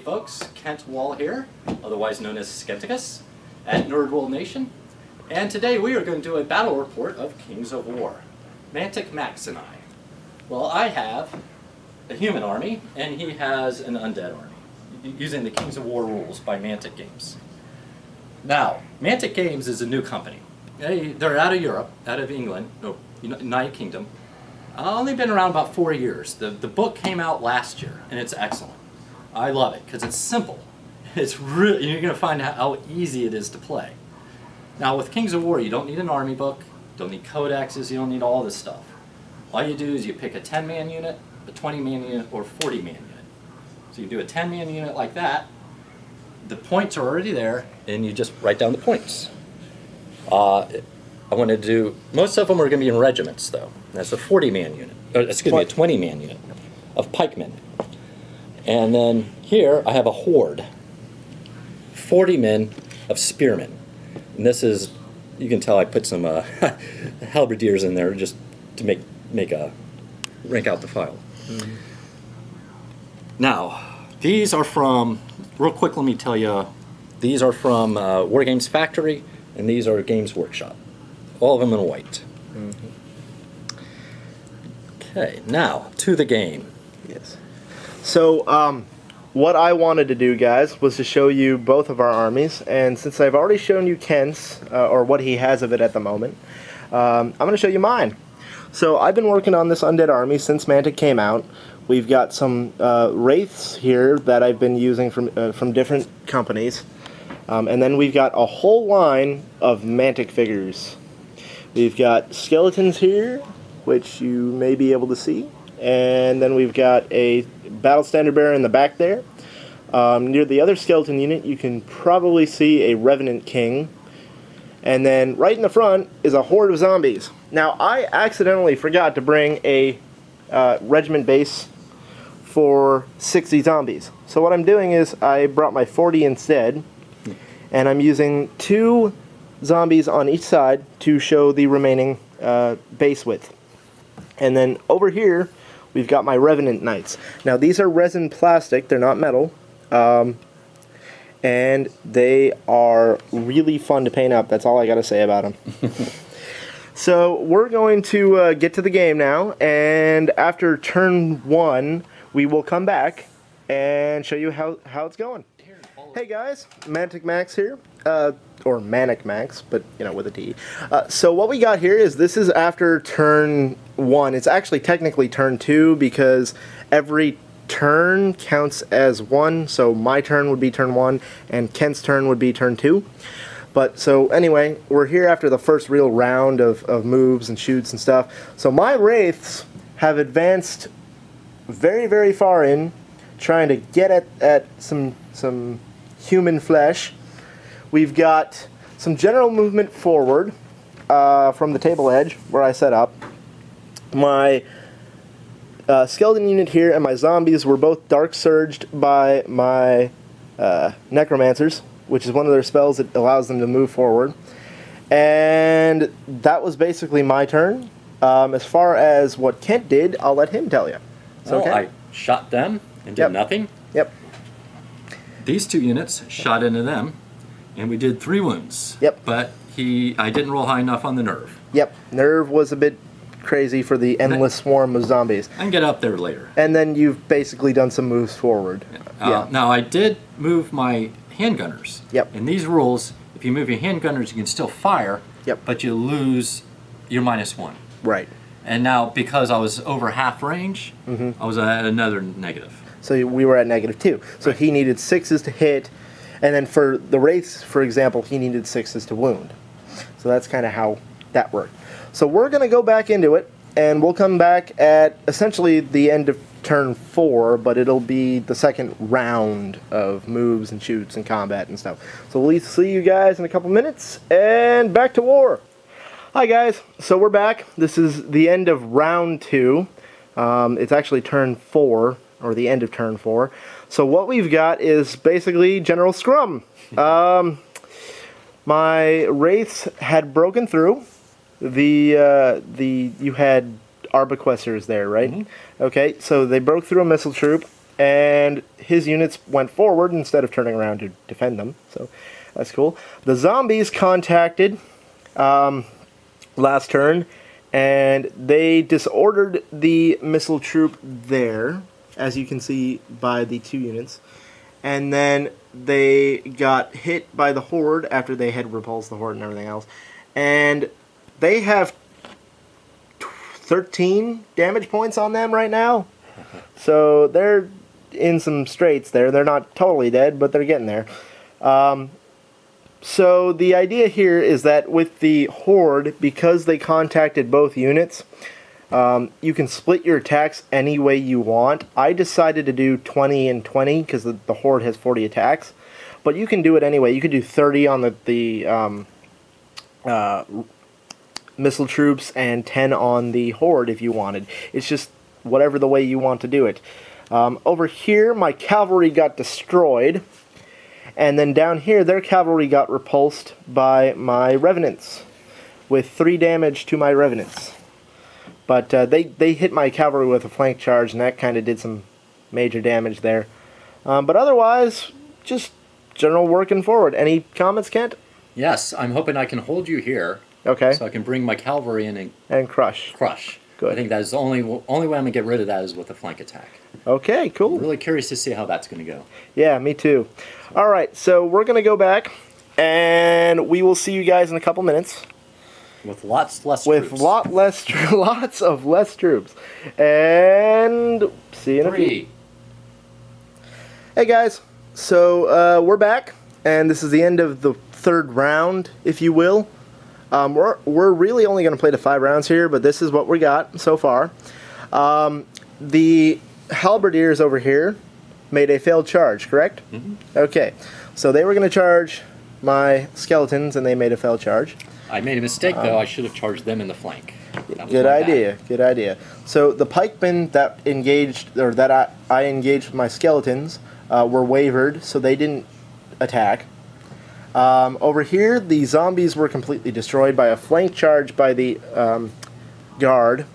folks, Kent Wall here, otherwise known as Skenticus, at Nerd World Nation. And today we are going to do a battle report of Kings of War, Mantic Max and I. Well, I have a human army, and he has an undead army, using the Kings of War rules by Mantic Games. Now, Mantic Games is a new company. They're out of Europe, out of England, no, United Kingdom. Only been around about 4 years. The book came out last year, and it's excellent. I love it because it's simple. It's really, you're going to find out how easy it is to play. Now with Kings of War, you don't need an army book, don't need codexes, you don't need all this stuff. All you do is you pick a 10-man unit, a 20-man unit, or a 40-man unit. So you do a 10-man unit like that. The points are already there, and you just write down the points. I want to do, most of them are going to be in regiments, though. That's a 40-man unit, or excuse me, a 20-man unit of pikemen. And then here I have a horde, 40 men of spearmen. And this is, you can tell I put some halberdiers in there just to rank out the file. Mm-hmm. Now, these are from, real quick let me tell you, these are from War Games Factory, and these are Games Workshop. All of them in white. Mm-hmm. Okay, now to the game. Yes. So, what I wanted to do, guys, was to show you both of our armies, and since I've already shown you Kent's, or what he has of it at the moment, I'm going to show you mine. So, I've been working on this undead army since Mantic came out. We've got some wraiths here that I've been using from different companies, and then we've got a whole line of Mantic figures. We've got skeletons here, which you may be able to see. And then we've got a battle standard bearer in the back there. Near the other skeleton unit, you can probably see a Revenant King. And then right in the front is a horde of zombies. Now, I accidentally forgot to bring a regiment base for 60 zombies. So what I'm doing is I brought my 40 instead. And I'm using 2 zombies on each side to show the remaining base width. And then over here, we've got my Revenant Knights. Now these are resin plastic, they're not metal, and they are really fun to paint up. That's all I gotta say about them. So we're going to get to the game now, and after turn 1, we will come back and show you how it's going. Hey guys, Mantic Max here, or Manic Max, but you know, with a D. So what we got here is this is after turn 1. It's actually technically turn 2 because every turn counts as 1. So my turn would be turn 1 and Kent's turn would be turn 2. But so anyway, we're here after the first real round of moves and shoots and stuff. So my wraiths have advanced very, very far in, trying to get at some human flesh. We've got some general movement forward from the table edge where I set up. My skeleton unit here and my zombies were both dark surged by my necromancers, which is one of their spells that allows them to move forward. And that was basically my turn. As far as what Kent did, I'll let him tell you. So okay? I shot them and did nothing. Yep. These 2 units shot into them, and we did 3 wounds. Yep. But I didn't roll high enough on the nerve. Yep. Nerve was a bit crazy for the endless swarm of zombies. I can get up there later. And then you've basically done some moves forward. Yeah. Now I did move my handgunners. Yep. In these rules, if you move your handgunners, you can still fire. Yep. But you lose your -1. Right. And now because I was over half range, I was at another negative. So we were at -2. So he needed 6s to hit, and then for the wraiths, for example, he needed 6s to wound. So that's kind of how that worked. So we're going to go back into it, and we'll come back at essentially the end of turn 4, but it'll be the second round of moves and shoots and combat and stuff. So we'll see you guys in a couple minutes, and back to war. Hi guys, so we're back. This is the end of round 2. It's actually turn 4, or the end of turn 4. So what we've got is basically General Scrum. My wraiths had broken through. You had arbaquesters there, right? Mm-hmm. Okay, so they broke through a missile troop, and his units went forward instead of turning around to defend them. So that's cool. The zombies contacted last turn, and they disordered the missile troop there, as you can see by the 2 units. And then they got hit by the horde after they had repulsed the horde and everything else. And they have 13 damage points on them right now. So they're in some straits there. They're not totally dead, but they're getting there. So the idea here is that with the horde, because they contacted both units, you can split your attacks any way you want. I decided to do 20 and 20 because the horde has 40 attacks. But you can do it anyway. You could do 30 on the missile troops and 10 on the horde if you wanted. It's just whatever the way you want to do it. Over here, my cavalry got destroyed. And then down here, their cavalry got repulsed by my revenants with 3 damage to my revenants. But they hit my cavalry with a flank charge, and that kind of did some major damage there. But otherwise, just general working forward. Any comments, Kent? Yes, I'm hoping I can hold you here. Okay. So I can bring my cavalry in and crush. Crush. Good. I think that is the only way I'm going to get rid of that is with a flank attack. Okay, cool. I'm really curious to see how that's going to go. Yeah, me too. All right, so we're going to go back, and we will see you guys in a couple minutes. With lots less troops. With lots of less troops. And see you in a few. 3. Hey guys, so we're back, and this is the end of the 3rd round, if you will. We're really only going to play the 5 rounds here, but this is what we got so far. The halberdiers over here made a failed charge, correct? Mm-hmm. Okay, so they were going to charge my skeletons, and they made a failed charge. I made a mistake, though. I should have charged them in the flank. Good idea. Good idea. So the pikemen that engaged, or that I engaged with my skeletons, were wavered, so they didn't attack. Over here, the zombies were completely destroyed by a flank charge by the guard.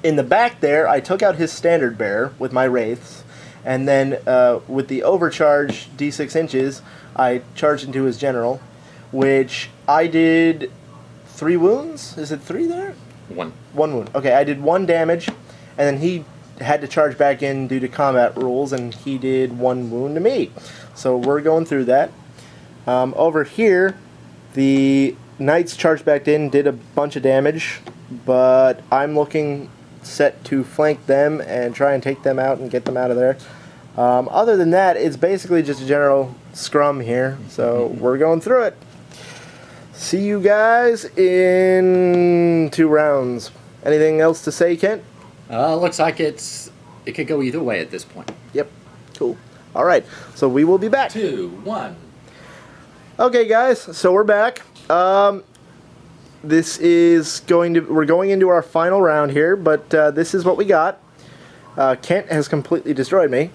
In the back there, I took out his standard bearer with my wraiths, and then with the overcharge d6 inches, I charged into his general, which I did 3 wounds? Is it 3 there? 1. 1 wound. Okay, I did 1 damage, and then he had to charge back in due to combat rules, and he did 1 wound to me. So we're going through that. Over here, the knights charged back in, did a bunch of damage, but I'm looking set to flank them and try and take them out and get them out of there. Other than that, it's basically just a general scrum here, so we're going through it. See you guys in 2 rounds. Anything else to say, Kent? Looks like it could go either way at this point. Yep. Cool. All right. So we will be back. 2, 1. Okay, guys. So we're back. This is we're going into our final round here, but this is what we got. Kent has completely destroyed me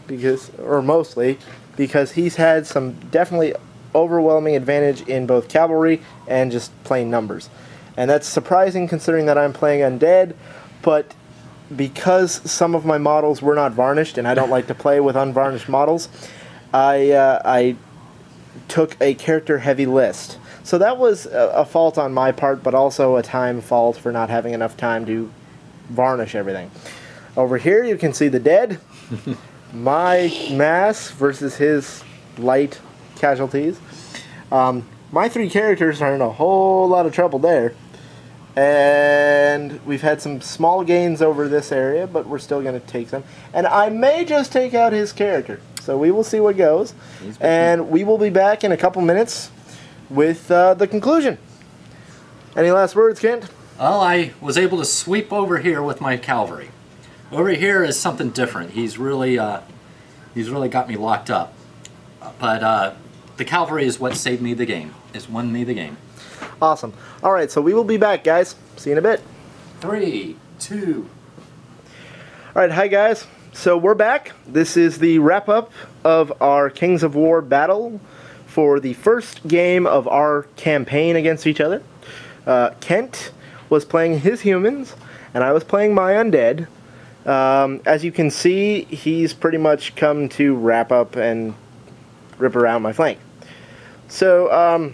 mostly because he's had some definitely overwhelming advantage in both cavalry and just plain numbers. And that's surprising considering that I'm playing undead, but because some of my models were not varnished, and I don't like to play with unvarnished models, I took a character-heavy list. So that was a fault on my part, but also a time fault for not having enough time to varnish everything. Over here you can see the dead, my mass versus his light casualties. My 3 characters are in a whole lot of trouble there. And we've had some small gains over this area, but we're still going to take them. And I may just take out his character. So we will see what goes. And we will be back in a couple minutes with the conclusion. Any last words, Kent? Well, I was able to sweep over here with my cavalry. Over here is something different. He's really got me locked up. But the cavalry is what saved me the game. It's won me the game. Awesome. All right, so we will be back, guys. See you in a bit. 3, 2. All right, hi, guys. So we're back. This is the wrap-up of our Kings of War battle for the first game of our campaign against each other. Kent was playing his humans, and I was playing my undead. As you can see, he's pretty much come to wrap up and rip around my flank. So,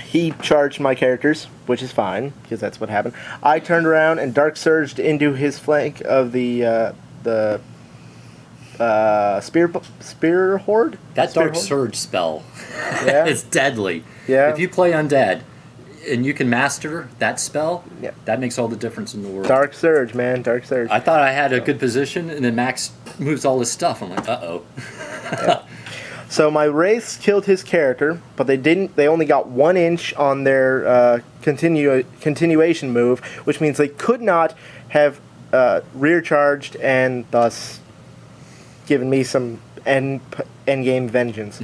he charged my characters, which is fine, because that's what happened. I turned around and Dark Surged into his flank of the Spear Horde? That Dark Surge spell Yeah. is deadly. Yeah. If you play Undead, and you can master that spell, yeah, that makes all the difference in the world. Dark Surge, man, Dark Surge. I thought I had a good position, and then Max moves all his stuff. I'm like, uh-oh. Yeah. So my Wraiths killed his character, but they didn't. They only got 1 inch on their continuation move, which means they could not have rear charged and thus given me some endgame vengeance.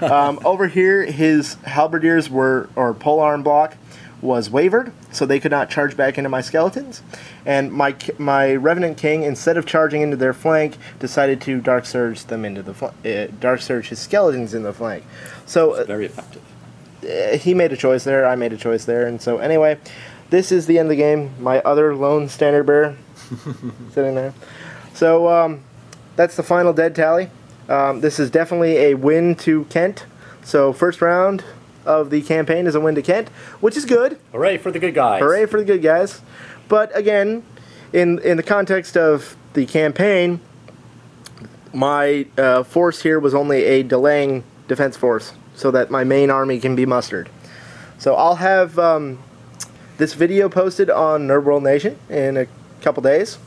Over here, his halberdiers or polearm block was wavered, so they could not charge back into my skeletons. And my Revenant King, instead of charging into their flank, decided to Dark Surge them into the Dark Surge his skeletons in the flank. So it's very effective. He made a choice there. I made a choice there, and so anyway, this is the end of the game. My other lone standard bearer sitting there. So that's the final dead tally. This is definitely a win to Kent. So first round of the campaign is a win to Kent, which is good. Hooray for the good guys. Hooray for the good guys. But again, in the context of the campaign, my force here was only a delaying defense force, so that my main army can be mustered. So I'll have this video posted on Nerd World Nation in a couple days.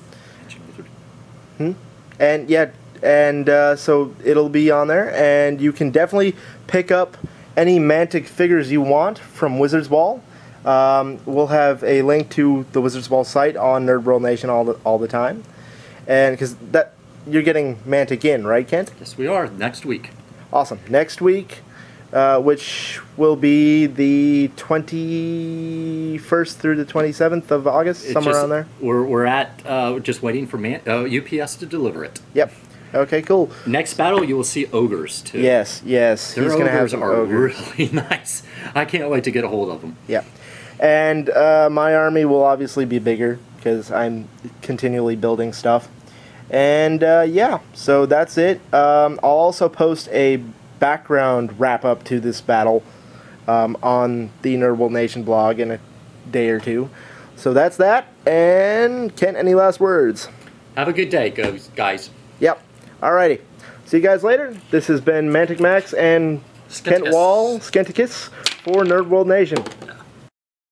And yeah, and so it'll be on there, and you can definitely pick up any Mantic figures you want from Wizards Ball. We'll have a link to the Wizards Ball site on Nerd World Nation all the time, and because that you're getting Mantic in, right, Kent? Yes, we are next week. Awesome. Next week, which will be the 21st through the 27th of August, somewhere around there. We're at just waiting for UPS to deliver it. Yep. Okay, cool. Next battle, you will see ogres too. Yes, yes. Their He's gonna have ogres some are ogres. really nice. I can't wait to get a hold of them. Yeah. And my army will obviously be bigger because I'm continually building stuff. And yeah, so that's it. I'll also post a background wrap-up to this battle on the Nerd World Nation blog in a day or two. So that's that. And Kent, any last words? Have a good day, guys. Yep. Alrighty. See you guys later. This has been Mantic Max and Skenticus. Kent Wall, Skenticus, for Nerd World Nation.